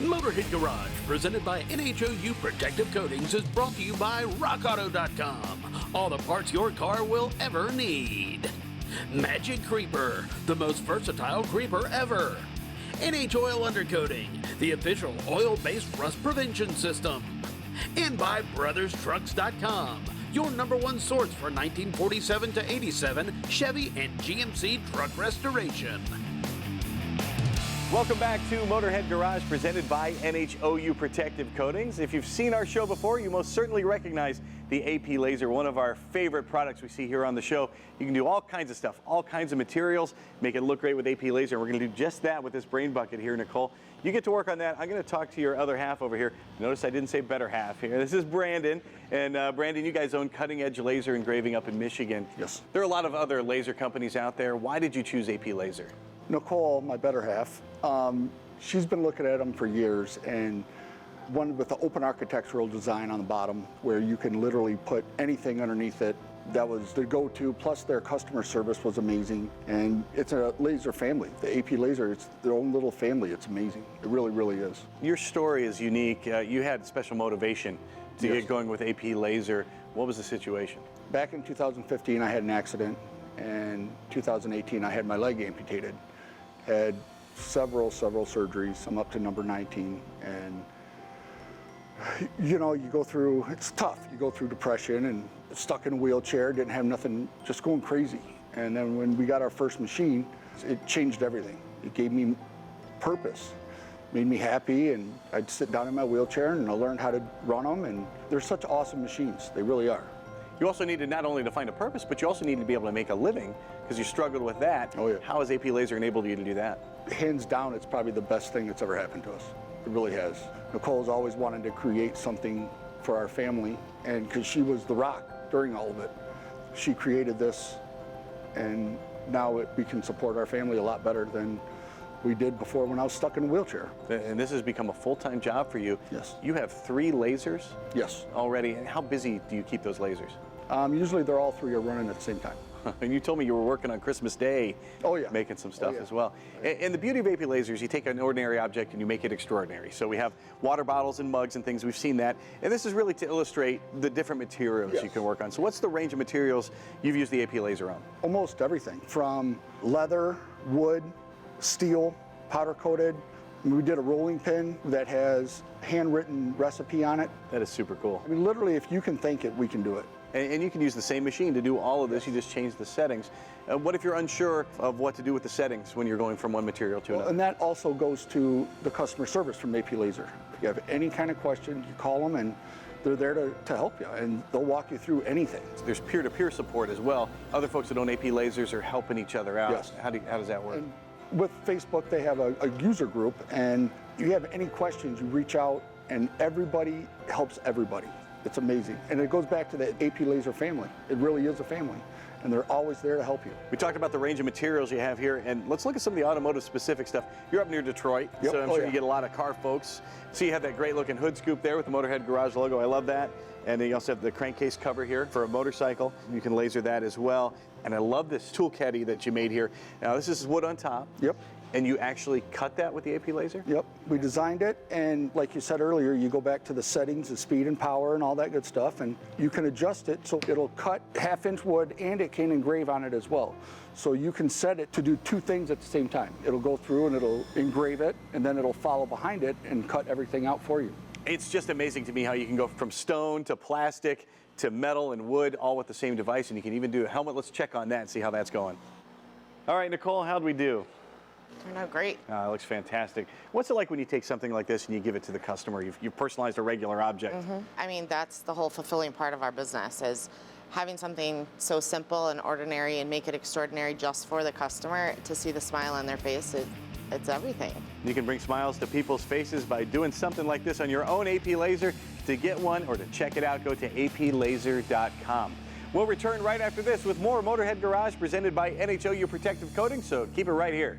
Motorhead Garage, presented by NHOU Protective Coatings, is brought to you by RockAuto.com. All the parts your car will ever need. Magic Creeper, the most versatile creeper ever. NH Oil Undercoating, the official oil-based rust prevention system. And by BrothersTrucks.com, your #1 source for 1947 to 87 Chevy and GMC truck restoration. Welcome back to Motorhead Garage, presented by NHOU Protective Coatings. If you've seen our show before, you most certainly recognize the AP Lazer, one of our favorite products we see here on the show. You can do all kinds of stuff, all kinds of materials, make it look great with AP Lazer. We're going to do just that with this brain bucket here, Nicole. You get to work on that. I'm going to talk to your other half over here. Notice I didn't say better half here. This is Brandon. And Brandon, you guys own Cutting Edge Laser Engraving up in Michigan. Yes. There are a lot of other laser companies out there. Why did you choose AP Lazer? Nicole, my better half, she's been looking at them for years, and one with the open architectural design on the bottom where you can literally put anything underneath it. That was the go-to, plus their customer service was amazing, and it's a laser family. The AP Lazer, it's their own little family. It's amazing. It really, really is. Your story is unique. You had special motivation to Yes. get going with AP Lazer. What was the situation? Back in 2015, I had an accident, and 2018, I had my leg amputated. Had several surgeries. I'm up to number 19, and you know, you go through, it's tough. You go through depression and stuck in a wheelchair, didn't have nothing, just going crazy. And then when we got our first machine, it changed everything. It gave me purpose, made me happy, and I'd sit down in my wheelchair and I learned how to run them, and they're such awesome machines. They really are. You also needed not only to find a purpose, but you also needed to be able to make a living because you struggled with that. Oh, yeah. How has AP Lazer enabled you to do that? Hands down, it's probably the best thing that's ever happened to us. It really has. Nicole's always wanted to create something for our family, and because she was the rock during all of it, she created this, and now we can support our family a lot better than we did before when I was stuck in a wheelchair. And this has become a full-time job for you. Yes. You have 3 lasers? Yes. Already. And how busy do you keep those lasers? Usually they're all 3 are running at the same time. And you told me you were working on Christmas Day, Oh, yeah. making some stuff Oh, yeah. as well. And the beauty of AP Lasers, you take an ordinary object and you make it extraordinary. So we have water bottles and mugs and things, we've seen that. And this is really to illustrate the different materials Yes. you can work on. So what's the range of materials you've used the AP Lazer on? Almost everything, from leather, wood, steel, powder coated. We did a rolling pin that has handwritten recipe on it. That is super cool. I mean, literally, if you can think it, we can do it. And you can use the same machine to do all of this, you just change the settings. What if you're unsure of what to do with the settings when you're going from one material to another? And that also goes to the customer service from AP Lazer. If you have any kind of question, you call them and they're there to help you, and they'll walk you through anything. There's peer-to-peer support as well. Other folks that own AP Lasers are helping each other out. Yes. How does that work? And with Facebook, they have a user group, and you have any questions, you reach out, and everybody helps everybody. It's amazing. And it goes back to the AP Lazer family. It really is a family, and they're always there to help you. We talked about the range of materials you have here, and let's look at some of the automotive specific stuff. You're up near Detroit, Yep. so I'm Oh, sure yeah. you get a lot of car folks. So you have that great looking hood scoop there with the Motorhead Garage logo. I love that. And then you also have the crankcase cover here for a motorcycle. You can laser that as well. And I love this tool caddy that you made here. Now this is wood on top. Yep. And you actually cut that with the AP Lazer? Yep, we designed it, and like you said earlier, you go back to the settings, the speed and power and all that good stuff, and you can adjust it so it'll cut 1/2-inch wood and it can engrave on it as well. So you can set it to do 2 things at the same time. It'll go through and it'll engrave it, and then it'll follow behind it and cut everything out for you. It's just amazing to me how you can go from stone to plastic to metal and wood all with the same device, and you can even do a helmet. Let's check on that and see how that's going. All right, Nicole, how'd we do? Turned out great. It looks fantastic. What's it like when you take something like this and you give it to the customer? You've personalized a regular object. I mean, that's the whole fulfilling part of our business, is having something so simple and ordinary and make it extraordinary just for the customer. To see the smile on their face, it's everything. You can bring smiles to people's faces by doing something like this on your own AP Lazer. To get one or to check it out, go to aplazer.com. We'll return right after this with more Motorhead Garage presented by NHOU Protective Coatings, so keep it right here.